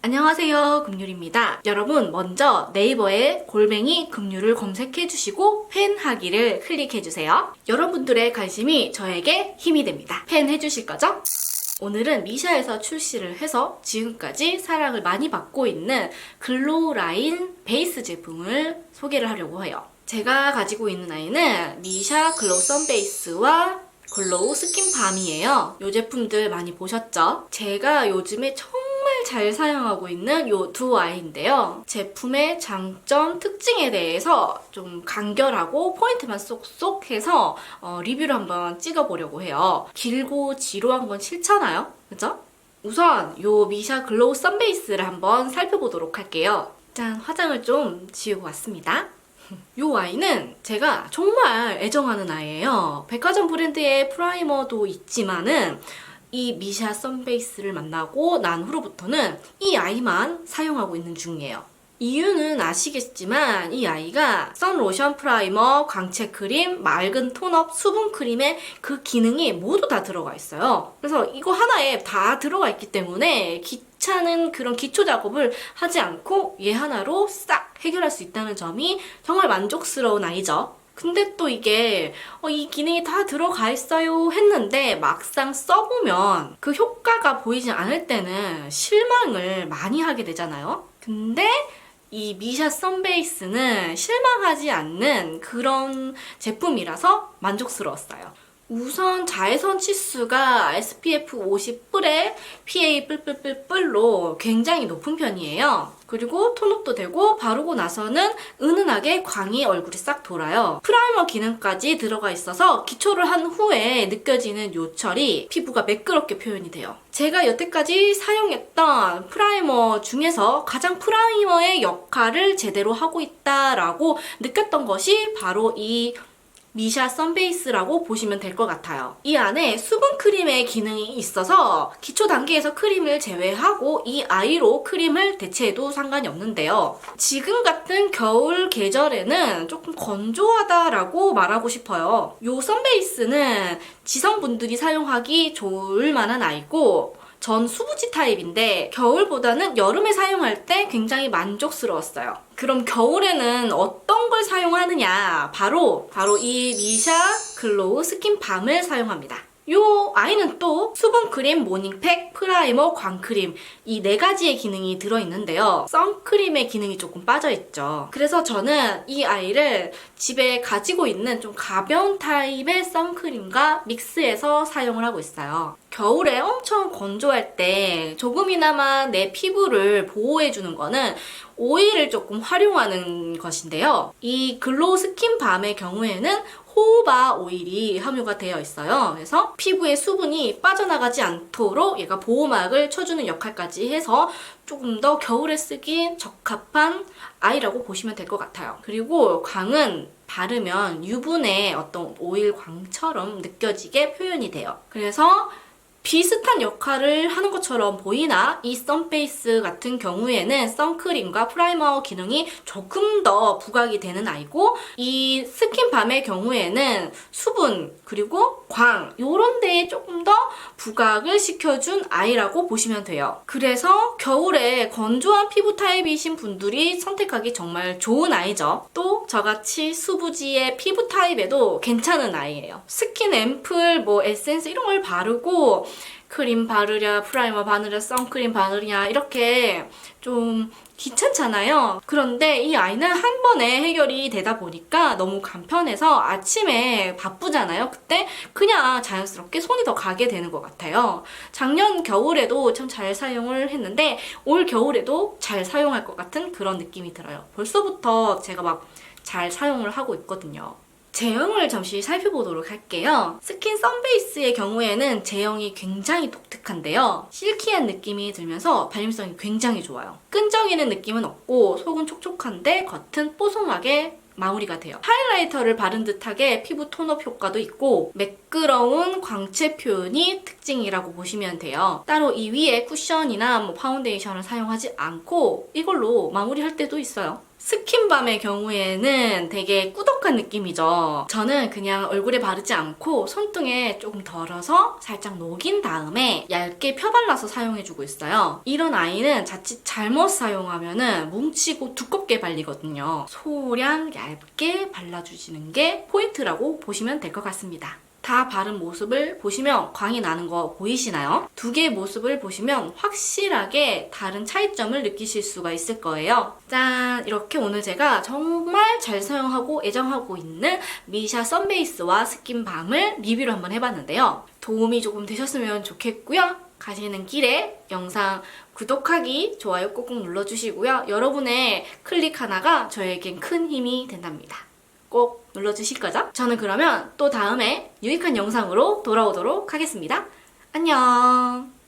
안녕하세요, 금률입니다. 여러분 먼저 네이버에 골뱅이 금률을 검색해주시고 팬하기를 클릭해주세요. 여러분들의 관심이 저에게 힘이 됩니다. 팬 해주실 거죠? 오늘은 미샤에서 출시를 해서 지금까지 사랑을 많이 받고 있는 글로우 라인 베이스 제품을 소개를 하려고 해요. 제가 가지고 있는 아이는 미샤 글로우 선 베이스와 글로우 스킨 밤이에요. 이 제품들 많이 보셨죠? 제가 요즘에 정말 잘 사용하고 있는 이 두 아이인데요. 제품의 장점, 특징에 대해서 좀 간결하고 포인트만 쏙쏙 해서 리뷰를 한번 찍어보려고 해요. 길고 지루한 건 싫잖아요? 그죠? 우선 이 미샤 글로우 선베이스를 한번 살펴보도록 할게요. 짠, 화장을 좀 지우고 왔습니다. 이 아이는 제가 정말 애정하는 아이예요. 백화점 브랜드의 프라이머도 있지만은 이 미샤 선베이스를 만나고 난 후로부터는 이 아이만 사용하고 있는 중이에요. 이유는 아시겠지만 이 아이가 선 로션 프라이머, 광채 크림, 맑은 톤업, 수분 크림의 그 기능이 모두 다 들어가 있어요. 그래서 이거 하나에 다 들어가 있기 때문에 귀찮은 그런 기초 작업을 하지 않고 얘 하나로 싹 해결할 수 있다는 점이 정말 만족스러운 아이죠. 근데 또 이게 이 기능이 다 들어가 있어요 했는데 막상 써보면 그 효과가 보이지 않을 때는 실망을 많이 하게 되잖아요. 근데 이 미샤 선베이스는 실망하지 않는 그런 제품이라서 만족스러웠어요. 우선 자외선 치수가 SPF 50뿔에 PA 뿔뿔뿔뿔로 굉장히 높은 편이에요. 그리고 톤업도 되고 바르고 나서는 은은하게 광이 얼굴에 싹 돌아요. 프라이머 기능까지 들어가 있어서 기초를 한 후에 느껴지는 요철이 피부가 매끄럽게 표현이 돼요. 제가 여태까지 사용했던 프라이머 중에서 가장 프라이머의 역할을 제대로 하고 있다라고 느꼈던 것이 바로 이 미샤 선베이스라고 보시면 될 것 같아요. 이 안에 수분 크림의 기능이 있어서 기초 단계에서 크림을 제외하고 이 아이로 크림을 대체해도 상관이 없는데요. 지금 같은 겨울 계절에는 조금 건조하다라고 말하고 싶어요. 이 선베이스는 지성분들이 사용하기 좋을 만한 아이고 전 수부지 타입인데 겨울보다는 여름에 사용할 때 굉장히 만족스러웠어요. 그럼 겨울에는 어떤 걸 사용하느냐? 바로 이 미샤 글로우 스킨 밤을 사용합니다. 이 아이는 또 수분크림, 모닝팩, 프라이머, 광크림 이 네 가지의 기능이 들어있는데요. 선크림의 기능이 조금 빠져있죠. 그래서 저는 이 아이를 집에 가지고 있는 좀 가벼운 타입의 선크림과 믹스해서 사용을 하고 있어요. 겨울에 엄청 건조할 때 조금이나마 내 피부를 보호해주는 거는 오일을 조금 활용하는 것인데요. 이 글로우 스킨 밤의 경우에는 호호바 오일이 함유가 되어 있어요. 그래서 피부에 수분이 빠져나가지 않도록 얘가 보호막을 쳐주는 역할까지 해서 조금 더 겨울에 쓰기 적합한 아이라고 보시면 될 것 같아요. 그리고 광은 바르면 유분의 어떤 오일 광처럼 느껴지게 표현이 돼요. 그래서 비슷한 역할을 하는 것처럼 보이나 이 선베이스 같은 경우에는 선크림과 프라이머 기능이 조금 더 부각이 되는 아이고 이 스킨밤의 경우에는 수분 그리고 광 이런 데에 조금 더 부각을 시켜준 아이라고 보시면 돼요. 그래서 겨울에 건조한 피부 타입이신 분들이 선택하기 정말 좋은 아이죠. 또 저같이 수부지의 피부 타입에도 괜찮은 아이예요. 스킨 앰플, 에센스 이런 걸 바르고 크림 바르랴, 프라이머 바르랴, 선크림 바르랴 이렇게 좀 귀찮잖아요. 그런데 이 아이는 한 번에 해결이 되다 보니까 너무 간편해서 아침에 바쁘잖아요. 그때 그냥 자연스럽게 손이 더 가게 되는 것 같아요. 작년 겨울에도 참 잘 사용을 했는데 올 겨울에도 잘 사용할 것 같은 그런 느낌이 들어요. 벌써부터 제가 막 잘 사용을 하고 있거든요. 제형을 잠시 살펴보도록 할게요. 스킨 선베이스의 경우에는 제형이 굉장히 독특한데요. 실키한 느낌이 들면서 발림성이 굉장히 좋아요. 끈적이는 느낌은 없고 속은 촉촉한데 겉은 뽀송하게 마무리가 돼요. 하이라이터를 바른 듯하게 피부 톤업 효과도 있고 매끄러운 광채 표현이 특징이라고 보시면 돼요. 따로 이 위에 쿠션이나 파운데이션을 사용하지 않고 이걸로 마무리할 때도 있어요. 스킨밤의 경우에는 되게 꾸덕한 느낌이죠. 저는 그냥 얼굴에 바르지 않고 손등에 조금 덜어서 살짝 녹인 다음에 얇게 펴발라서 사용해주고 있어요. 이런 아이는 자칫 잘못 사용하면은 뭉치고 두껍게 발리거든요. 소량 얇게 발라주시는 게 포인트라고 보시면 될 것 같습니다. 다 바른 모습을 보시면 광이 나는 거 보이시나요? 두 개의 모습을 보시면 확실하게 다른 차이점을 느끼실 수가 있을 거예요. 짠! 이렇게 오늘 제가 정말 잘 사용하고 애정하고 있는 미샤 선베이스와 스킨밤을 리뷰를 한번 해봤는데요. 도움이 조금 되셨으면 좋겠고요. 가시는 길에 영상 구독하기, 좋아요 꾹꾹 눌러주시고요. 여러분의 클릭 하나가 저에겐 큰 힘이 된답니다. 꼭 눌러주실 거죠? 저는 그러면 또 다음에 유익한 영상으로 돌아오도록 하겠습니다. 안녕!